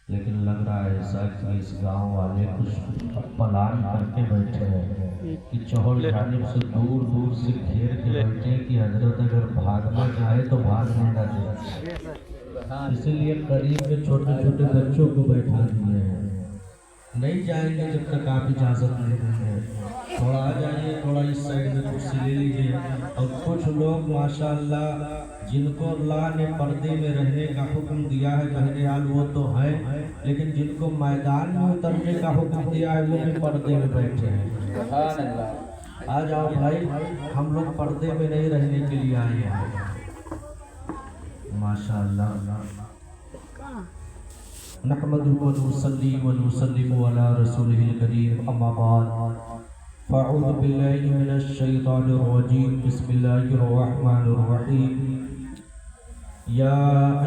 لیکن لگ رہا ہے ایسا کہ اس گاؤں والے کچھ پلان کر کے بیٹھے ہیں کہ چہر جانب سے دور دور سے گھیر کے بیٹھے ہیں کہ حضرت اگر بھاگنا چاہے تو بھاگنے نہ دیں، اسی لیے قریب میں چھوٹے چھوٹے بچوں کو بیٹھا دیے ہیں، نہیں جائیں گے جب تک آپ اجازت نہیں دیں گے، تھوڑا آ جائیے، تھوڑا اس سائڈ میں کرسی لے لیجیے۔ اور کچھ لوگ ماشاءاللہ جن کو اللہ نے پردے میں رہنے کا حکم دیا ہے بہرحال وہ تو ہیں، لیکن جن کو میدان میں اترنے کا حکم دیا ہے وہ بھی پردے میں بیٹھے ہیں۔ سبحان اللہ۔ آ جاؤ بھائی، ہم لوگ پردے میں نہیں رہنے کے لیے آئے ہیں۔ ماشاءاللہ، نحمدہ ونصلی ونسلم علی رسولہ الکریم، اما بعد، فاعوذ باللہ من الشیطان الرجیم، بسم اللہ الرحمن الرحیم۔ یا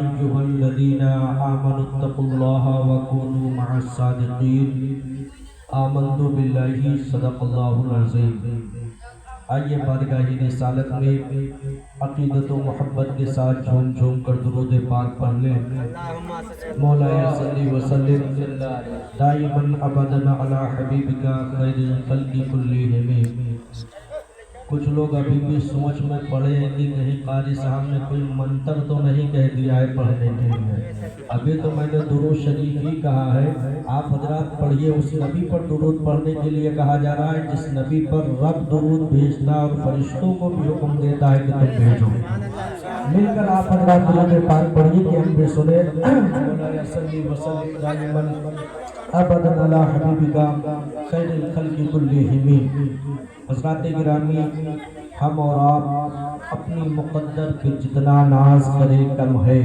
ایہا الذین آمنوا اتقوا اللہ وکونوا مع الصادقین، آمنت باللہ، صدق اللہ العظیم۔ آئیے بارگاہ رسالت میں عقیدت و محبت کے ساتھ جھوم جھوم کر درود پاک پڑھ لیں۔ مولا صلی وسلم دائما ابدا علی حبیبک خیر الخلق کلہم۔ کچھ لوگ ابھی بھی سوچ میں پڑے ہیں کہ کہیں قاری صاحب نے کوئی منتر تو نہیں کہہ دیا ہے پڑھنے کے لیے۔ ابھی تو میں نے درود شریف ہی کہا ہے، آپ حضرات پڑھیے۔ اس نبی پر درود پڑھنے کے لیے کہا جا رہا ہے جس نبی پر رب درود بھیجتا اور فرشتوں کو بھی حکم دیتا ہے کہ تم بھیجو۔ مل کر آپ حضرات درود پاک پڑھیے کہ ہم بھی سنیں۔ مولا صلی وسلم دائما ابدا علی حبیبک خیر الخلق کلہم۔ حضرات گرامی، ہم اور آپ اپنی مقدر پہ جتنا ناز کرے کم ہے،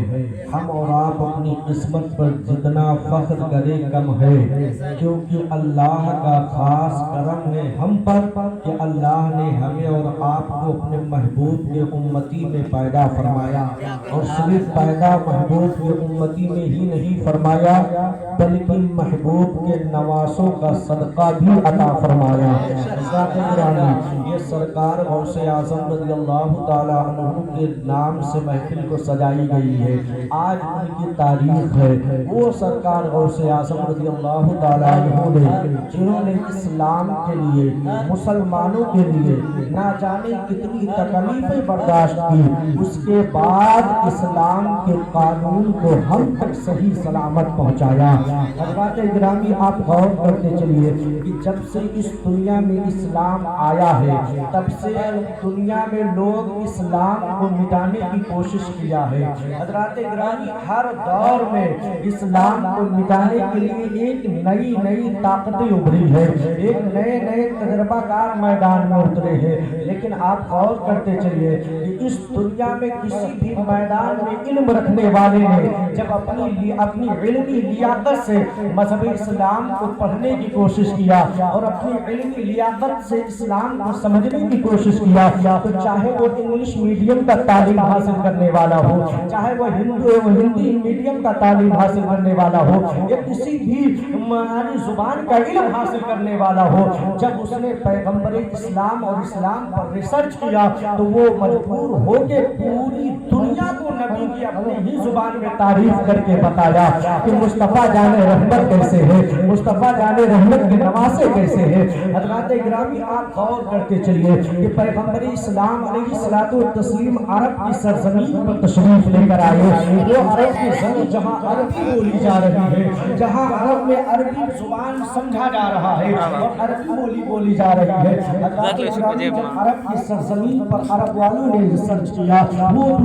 ہم اور آپ اپنی قسمت پر جتنا فخر کرے کم ہے، کیونکہ اللہ کا خاص کرم ہے ہم پر کہ اللہ نے ہمیں اور آپ کو اپنے محبوب کے امتی میں پیدا فرمایا، اور صرف پیدا محبوب کے امتی میں ہی نہیں فرمایا بلکہ محبوب کے نواسوں کا صدقہ بھی عطا فرمایا۔ حضرات گرامی، یہ سرکار غوث اعظم رضی اللہ تعالیٰ عنہ کے نام سے محفل کو سجائی گئی ہے۔ آج ان کی تاریخ ہے، وہ سرکار غوث اعظم رضی اللہ تعالیٰ عنہ نے جنہوں نے اسلام کے لیے، مسلمانوں کے لیے نہ جانے کتنی تکلیفیں برداشت کی، اس کے بعد اسلام کے قانون کو ہم تک صحیح سلامت پہنچایا۔ حضرات گرامی، آپ غور کرتے چلیے کہ جب سے اس دنیا میں اسلام آیا ہے تب سے دنیا میں لوگ اسلام کو مٹانے کی کوشش کیا ہے۔ حضرات گرامی، ہر دور میں اسلام کو مٹانے کے لیے ایک نئی نئی طاقتیں ابھری ہے، ایک نئے نئے تجربہ کار میدان میں اترے ہیں، لیکن آپ غور کرتے چلیے کہ اس دنیا میں کسی بھی میدان میں علم رکھنے والے نے جب اپنی علمی لیاقت سے مذہب اسلام کو پڑھنے کی کوشش کیا اور اپنی علمی لیاقت سے اسلام کو سمجھنے کی کوشش کیا، تو چاہے وہ انگلش میڈیم کا تعلیم حاصل کرنے والا ہو، چاہے وہ ہندی میڈیم کا تعلیم حاصل کرنے والا ہو، یا کسی بھی زبان کا علم حاصل کرنے والا ہو، جب اس نے پیغمبر اسلام اور اسلام پر ریسرچ کیا تو وہ مجبور ہو کے پوری دنیا کو نبی کی اپنی ہی زبان میں تعریف کر کے بتایا کہ مصطفیٰ جان رحمت کیسے ہے، مصطفیٰ جان رحمت کے نواسے کیسے ہیں۔ حضرات گرامی، آپ غور کرتے چلیے کہ پیغمبر اسلام علیہ الصلوۃ والتسلیم عرب کی سرزمین پر تشریف لے کر آئے، وہ عرب کی زمین جہاں عربی بولی جا رہی ہے، جہاں عرب میں عربی زبان سمجھا جا رہا ہے اور عربی بولی جا رہی ہے۔ حضرات گرامی، جب عرب کی سرزمین پر عرب والوں نے ریسرچ کیا، وہ